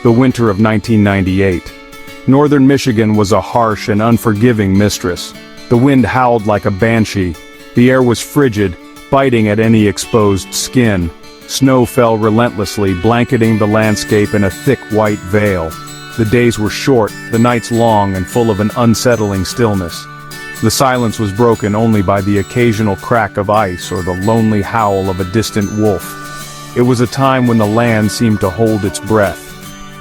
The winter of 1998. Northern Michigan was a harsh and unforgiving mistress. The wind howled like a banshee. The air was frigid, biting at any exposed skin. Snow fell relentlessly, blanketing the landscape in a thick white veil. The days were short, the nights long and full of an unsettling stillness. The silence was broken only by the occasional crack of ice or the lonely howl of a distant wolf. It was a time when the land seemed to hold its breath.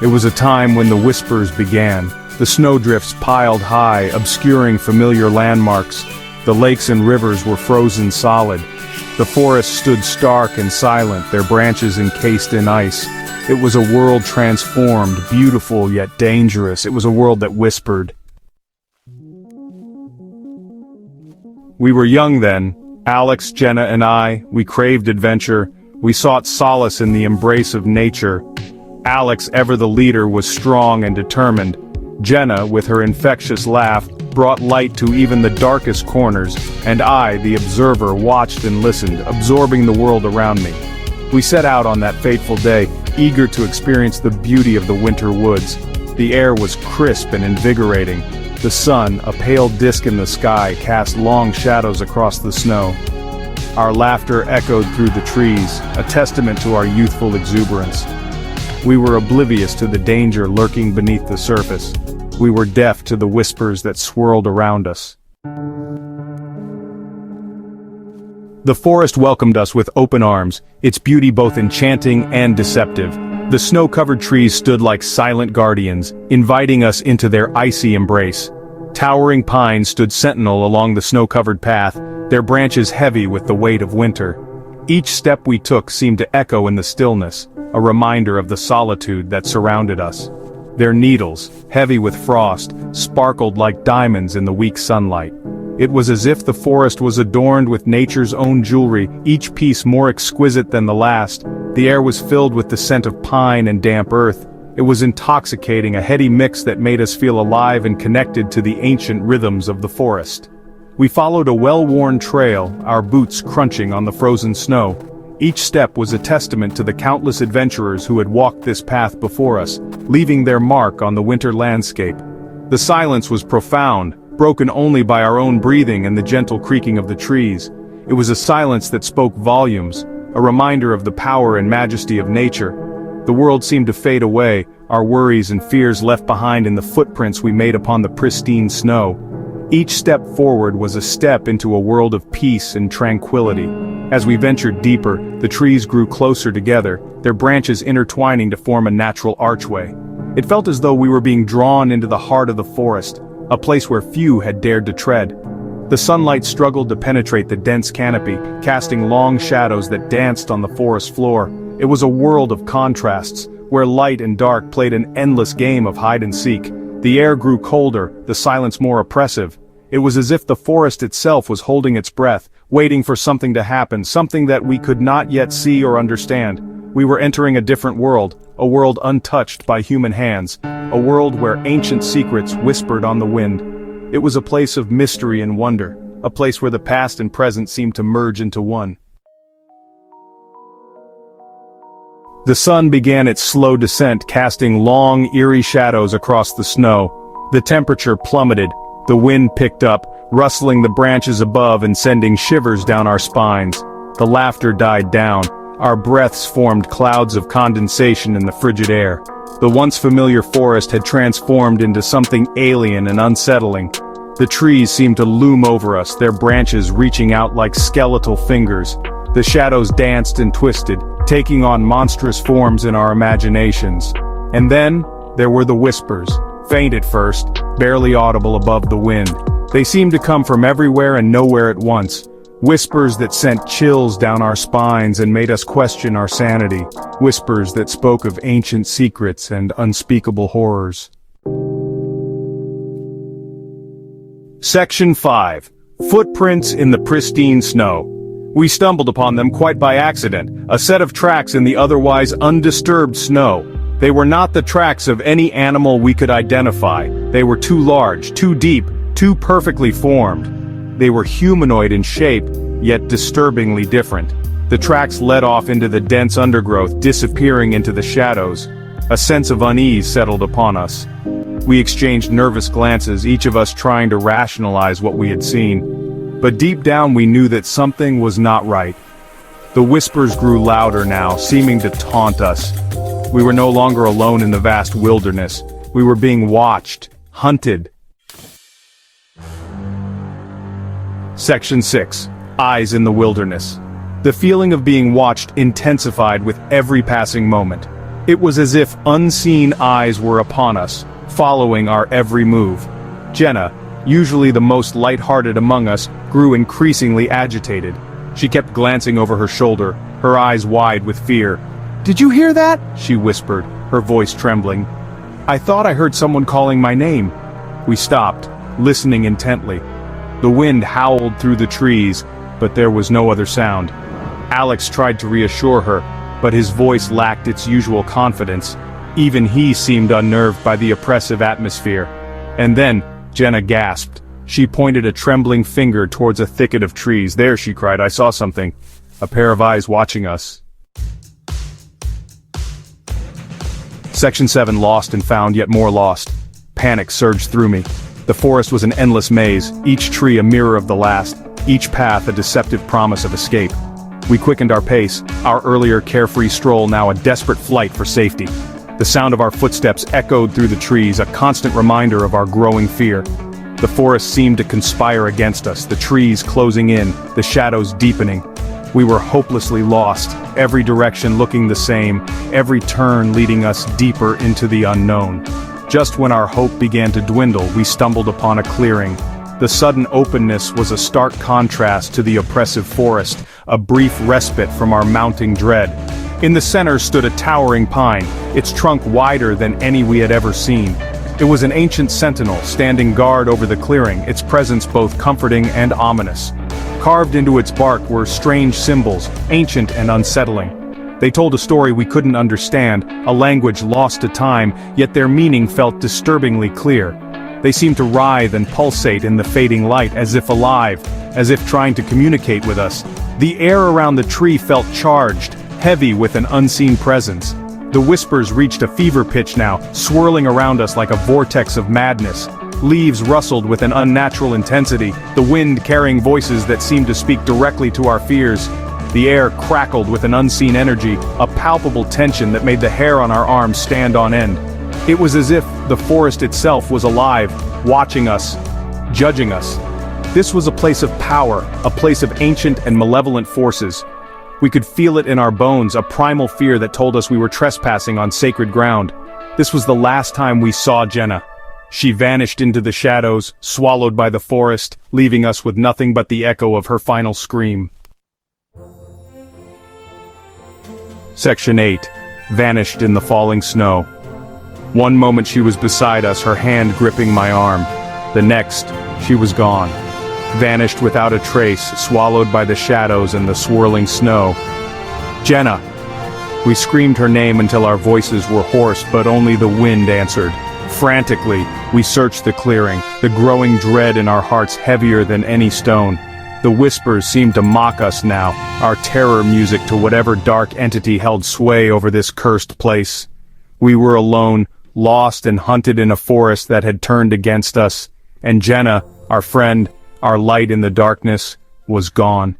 It was a time when the whispers began. The snowdrifts piled high, obscuring familiar landmarks. The lakes and rivers were frozen solid. The forests stood stark and silent, their branches encased in ice. It was a world transformed, beautiful yet dangerous. It was a world that whispered. We were young then. Alex, Jenna, and I. We craved adventure. We sought solace in the embrace of nature. Alex, ever the leader, was strong and determined. Jenna, with her infectious laugh, brought light to even the darkest corners, and I, the observer, watched and listened, absorbing the world around me. We set out on that fateful day, eager to experience the beauty of the winter woods. The air was crisp and invigorating. The sun, a pale disk in the sky, cast long shadows across the snow. Our laughter echoed through the trees, a testament to our youthful exuberance. We were oblivious to the danger lurking beneath the surface. We were deaf to the whispers that swirled around us. The forest welcomed us with open arms, its beauty both enchanting and deceptive. The snow-covered trees stood like silent guardians, inviting us into their icy embrace. Towering pines stood sentinel along the snow-covered path, their branches heavy with the weight of winter. Each step we took seemed to echo in the stillness, a reminder of the solitude that surrounded us. Their needles, heavy with frost, sparkled like diamonds in the weak sunlight. It was as if the forest was adorned with nature's own jewelry, each piece more exquisite than the last. The air was filled with the scent of pine and damp earth. It was intoxicating, a heady mix that made us feel alive and connected to the ancient rhythms of the forest. We followed a well-worn trail, our boots crunching on the frozen snow. Each step was a testament to the countless adventurers who had walked this path before us, leaving their mark on the winter landscape. The silence was profound, broken only by our own breathing and the gentle creaking of the trees. It was a silence that spoke volumes, a reminder of the power and majesty of nature. The world seemed to fade away, our worries and fears left behind in the footprints we made upon the pristine snow. Each step forward was a step into a world of peace and tranquility. As we ventured deeper, the trees grew closer together, their branches intertwining to form a natural archway. It felt as though we were being drawn into the heart of the forest, a place where few had dared to tread. The sunlight struggled to penetrate the dense canopy, casting long shadows that danced on the forest floor. It was a world of contrasts, where light and dark played an endless game of hide and seek. The air grew colder, the silence more oppressive. It was as if the forest itself was holding its breath, waiting for something to happen, something that we could not yet see or understand. We were entering a different world, a world untouched by human hands, a world where ancient secrets whispered on the wind. It was a place of mystery and wonder, a place where the past and present seemed to merge into one. The sun began its slow descent, casting long, eerie shadows across the snow. The temperature plummeted, the wind picked up, rustling the branches above and sending shivers down our spines. The laughter died down, our breaths formed clouds of condensation in the frigid air. The once familiar forest had transformed into something alien and unsettling. The trees seemed to loom over us, their branches reaching out like skeletal fingers. The shadows danced and twisted, taking on monstrous forms in our imaginations. And then, there were the whispers, faint at first, barely audible above the wind. They seemed to come from everywhere and nowhere at once. Whispers that sent chills down our spines and made us question our sanity. Whispers that spoke of ancient secrets and unspeakable horrors. Section 5. Footprints in the pristine snow. We stumbled upon them quite by accident, a set of tracks in the otherwise undisturbed snow. They were not the tracks of any animal we could identify. They were too large, too deep, too perfectly formed. They were humanoid in shape, yet disturbingly different. The tracks led off into the dense undergrowth, disappearing into the shadows. A sense of unease settled upon us. We exchanged nervous glances, each of us trying to rationalize what we had seen. But deep down we knew that something was not right. The whispers grew louder now, seeming to taunt us. We were no longer alone in the vast wilderness. We were being watched, hunted. Section 6. Eyes in the Wilderness. The feeling of being watched intensified with every passing moment. It was as if unseen eyes were upon us, following our every move. Jenna, usually the most light-hearted among us, grew increasingly agitated. She kept glancing over her shoulder, her eyes wide with fear. "Did you hear that?" she whispered, her voice trembling. "I thought I heard someone calling my name." We stopped, listening intently. The wind howled through the trees, but there was no other sound. Alex tried to reassure her, but his voice lacked its usual confidence. Even he seemed unnerved by the oppressive atmosphere. And then, Jenna gasped. She pointed a trembling finger towards a thicket of trees. "There," she cried, "I saw something. A pair of eyes watching us." Section 7. Lost and found, yet more lost. Panic surged through me. The forest was an endless maze, each tree a mirror of the last, each path a deceptive promise of escape. We quickened our pace, our earlier carefree stroll now a desperate flight for safety. The sound of our footsteps echoed through the trees, a constant reminder of our growing fear. The forest seemed to conspire against us, the trees closing in, the shadows deepening. We were hopelessly lost, every direction looking the same, every turn leading us deeper into the unknown. Just when our hope began to dwindle, we stumbled upon a clearing. The sudden openness was a stark contrast to the oppressive forest, a brief respite from our mounting dread. In the center stood a towering pine, its trunk wider than any we had ever seen. It was an ancient sentinel, standing guard over the clearing, its presence both comforting and ominous. Carved into its bark were strange symbols, ancient and unsettling. They told a story we couldn't understand, a language lost to time, yet their meaning felt disturbingly clear. They seemed to writhe and pulsate in the fading light, as if alive, as if trying to communicate with us. The air around the tree felt charged, heavy with an unseen presence. The whispers reached a fever pitch now, swirling around us like a vortex of madness. Leaves rustled with an unnatural intensity, the wind carrying voices that seemed to speak directly to our fears. The air crackled with an unseen energy, a palpable tension that made the hair on our arms stand on end. It was as if the forest itself was alive, watching us, judging us. This was a place of power, a place of ancient and malevolent forces. We could feel it in our bones, a primal fear that told us we were trespassing on sacred ground. This was the last time we saw Jenna. She vanished into the shadows, swallowed by the forest, leaving us with nothing but the echo of her final scream. Section 8. Vanished in the falling snow. One moment she was beside us, her hand gripping my arm. The next, she was gone. Vanished without a trace, swallowed by the shadows and the swirling snow. "Jenna!" We screamed her name until our voices were hoarse, but only the wind answered. Frantically, we searched the clearing, the growing dread in our hearts heavier than any stone. The whispers seemed to mock us now, our terror music to whatever dark entity held sway over this cursed place. We were alone, lost and hunted in a forest that had turned against us, and Jenna, our friend, our light in the darkness, was gone.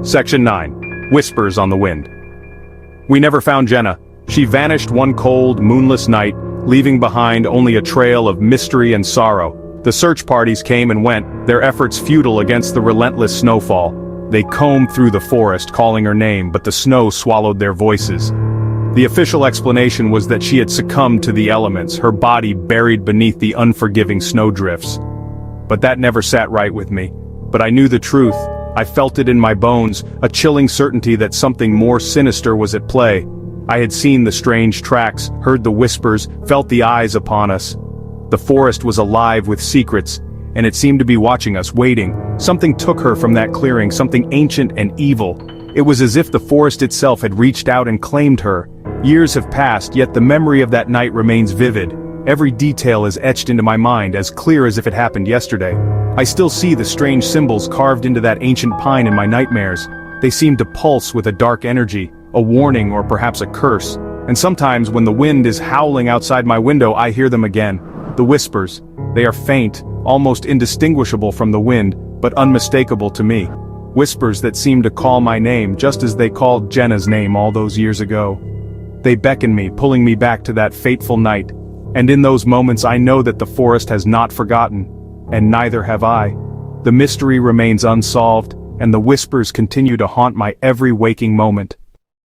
Section 9. Whispers on the Wind. We never found Jenna. She vanished one cold, moonless night, leaving behind only a trail of mystery and sorrow. The search parties came and went, their efforts futile against the relentless snowfall. They combed through the forest, calling her name, but the snow swallowed their voices. The official explanation was that she had succumbed to the elements, her body buried beneath the unforgiving snowdrifts. But that never sat right with me. But I knew the truth. I felt it in my bones, a chilling certainty that something more sinister was at play. I had seen the strange tracks, heard the whispers, felt the eyes upon us. The forest was alive with secrets, and it seemed to be watching us, waiting. Something took her from that clearing, something ancient and evil. It was as if the forest itself had reached out and claimed her. Years have passed, yet the memory of that night remains vivid. Every detail is etched into my mind, as clear as if it happened yesterday. I still see the strange symbols carved into that ancient pine in my nightmares. They seem to pulse with a dark energy, a warning or perhaps a curse. And sometimes when the wind is howling outside my window, I hear them again. The whispers. They are faint, almost indistinguishable from the wind, but unmistakable to me. Whispers that seem to call my name just as they called Jenna's name all those years ago. They beckon me, pulling me back to that fateful night. And in those moments I know that the forest has not forgotten, and neither have I. The mystery remains unsolved, and the whispers continue to haunt my every waking moment.